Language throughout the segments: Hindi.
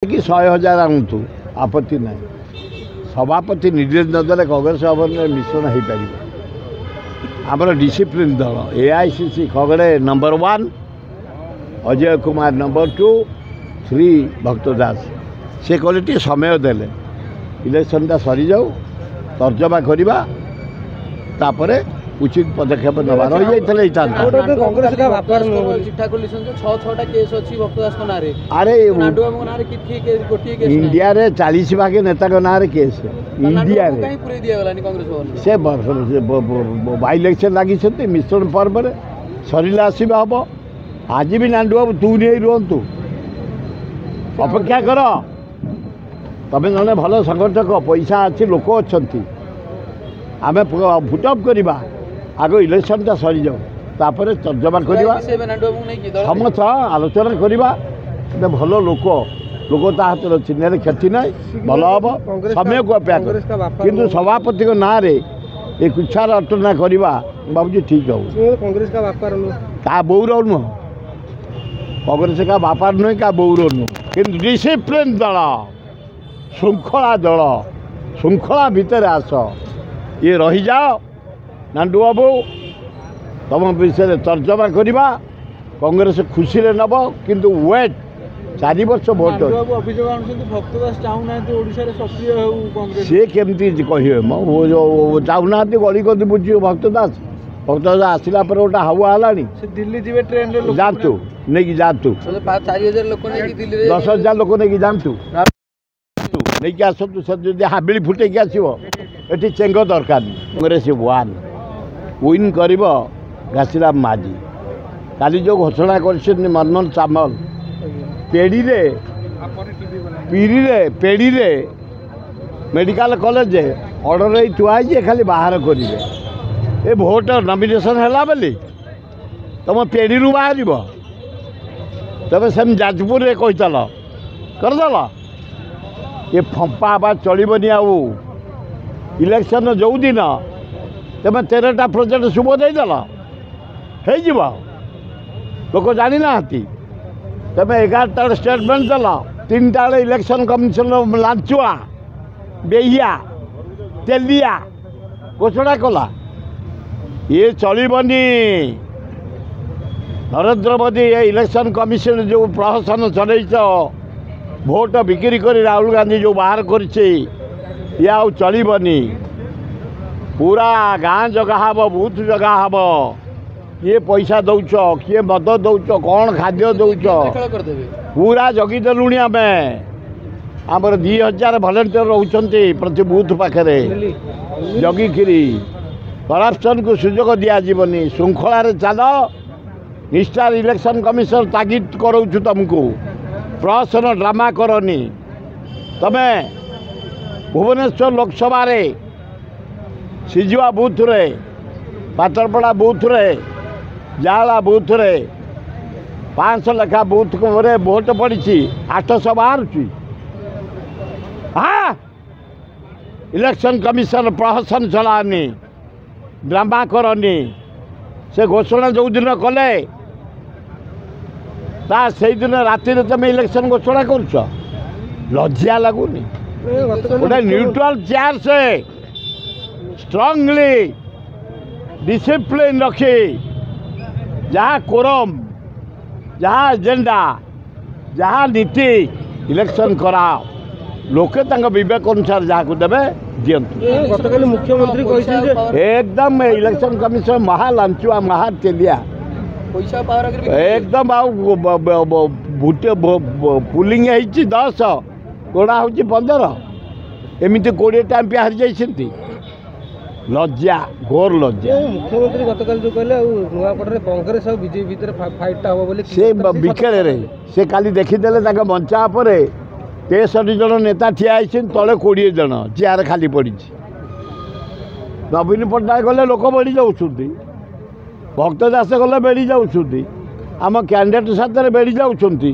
कि 100,000 आणतु आपत्ति ना सभापति निर्देश नदेले कांग्रेस भवन में मिश्रण हो पार आमर डिसिप्लिन दल AICC खगड़े नंबर 1 अजय कुमार नंबर 2 श्री भक्त दास से कहले समय देले इलेक्शनटा सरी जाऊ तर्जमा करवा तापर उचित पदक्षेप नवा रही अरे इंडिया रे 40 भाग नेता ना केस इंडिया से बाई इलेक्शन लगी मिश्रण पर्व सरला आसवा हम आज भी नांडू बाबू तू नहीं रुहतु अपेक्षा कर तमें जड़े भल संगठक पैसा अच्छी लोक अच्छा आम भुटअप करवा आग इलेक्शनटा सरी जाऊ तापर तर्जमा करवा समस्त आलोचना करवा भल लोक ता हाथ अच्छी निरे क्षति ना भल हम समय को अपेक्षा किंतु सभापति को ना रे ये कुछार अर्चना करवा बाबूजी ठीक हो क्या बौर नुह कांग्रेस का बापार नुह क्या बौर नुह कि डिसिप्लिन दल श्रृंखला भितर आस ये रही जाओ नांडू बाबू तुम विषय तर्जमा करवा कांग्रेस खुशी नब किंतु वेट 4 वर्ष भोट सी केमती कहे चाहूना गली कदी बुझे भक्तदास आसला गोटे हावा है ट्रेन जातु नहीं जातु 10,000 लोक नहीं जातु नहीं आसतु से हाबिली फुटे आसो ये चेंग दरकार कांग्रेस 1 विन कर घासीराम माझी काली जो घोषणा कर मनमोहन सामल पेड़ी मेडिकल कॉलेज ऑर्डर ही थुआई खाली बाहर करेंगे ये भोट नॉमिनेशन है बोली तुम पेड़ी बाहर तब सेम जाजपुर में कहीदेल करदेल ये फंपा आवाज चलनी आउ इलेक्शन जो दिन तुम 13टा प्रोजेक्ट शुभ देदेल हो लोक जानी ना तुम 11टा स्टेटमेंट देल 3टा इलेक्शन कमिशन लांचुआ बेहिया तेलिया घोषणा कला ये चलबनी नरेंद्र मोदी ये इलेक्शन कमिशन जो प्रहसन चलैच भोट बिक्री कर राहुल गांधी जो बाहर कर चलबनी पूरा गाँ जगह हम बूथ जगह हम किए पैसा दौच किए मद दौच कौन खाद्य दौच पूरा जगिदेलुणी आम आमर 2,000 भलेंटियर रोचे प्रति बूथ पाखे जगिकी करप्शन को सुजोग दिज्वनी श्रृंखलार चल निष्ठार इलेक्शन कमिशन तागिद कराऊँ तुमको प्रहसन ड्रामा करनी तमें भुवनेश्वर लोकसभा सिजुआ बूथ रे पात्रपड़ा बूथ रे जाला बूथ रे 500 लेखा बूथ रे वोट पड़ी 800 बाहर हाँ इलेक्शन कमिशन प्रहसन चलानी ड्रामा करनी से घोषणा जो दिन कले से दिन राति तुम इलेक्शन घोषणा कर लज्जा लगुनि गोटे न्यूट्रल चेयर से स्ट्रांगली डिसिप्लिन रखी जहाँ कोरम जहाँ एजेंडा जहाँ नीति इलेक्शन कराओ लोके विवेक अनुसार जहाँ को देवे दिंतु मुख्यमंत्री एकदम इलेक्शन कमिशन महा लांचुआ महा तेलिया एकदम पुलिंग 10 गोड़ा हूँ 15 एमती 20 टाइम हारी जाइए लज्जा घोर लज्जा मुख्यमंत्री गतकाल जो कहले नुआपड़े कांग्रेस और बीजेपी भीतर फाइटा हो बोले से बिकेले रे से काली देखीदेले ताका मंचा पर 63 जन नेता ठिया आइछन तले 20 जन चेयर खाली पड़ी नवीन पट्टनायक गले लोक बढ़ी जाउछुंती भक्त दास गले बेड़ी जाउछुंती आम कैंडिडेट साथ बेड़ी जाउछुंती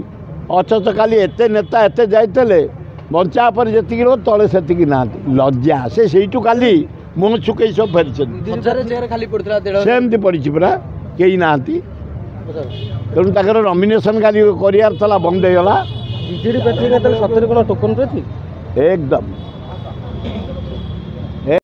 अथच खाली एते नेता एते जाइतले मंचा पर जेतिकी लोक तले सेतिकी ना लज्जा से सेइटू काली मुँह छुकई सब फेरी पड़ी पूरा कहीं ना तेणु नॉमिनेशन काली कर बंद होगा ବିଜେଡି ପ୍ରାର୍ଥୀ ତାହେଲେ ସତରେ କ'ଣ ଟୋକନ ପ୍ରାର୍ଥୀ? एकदम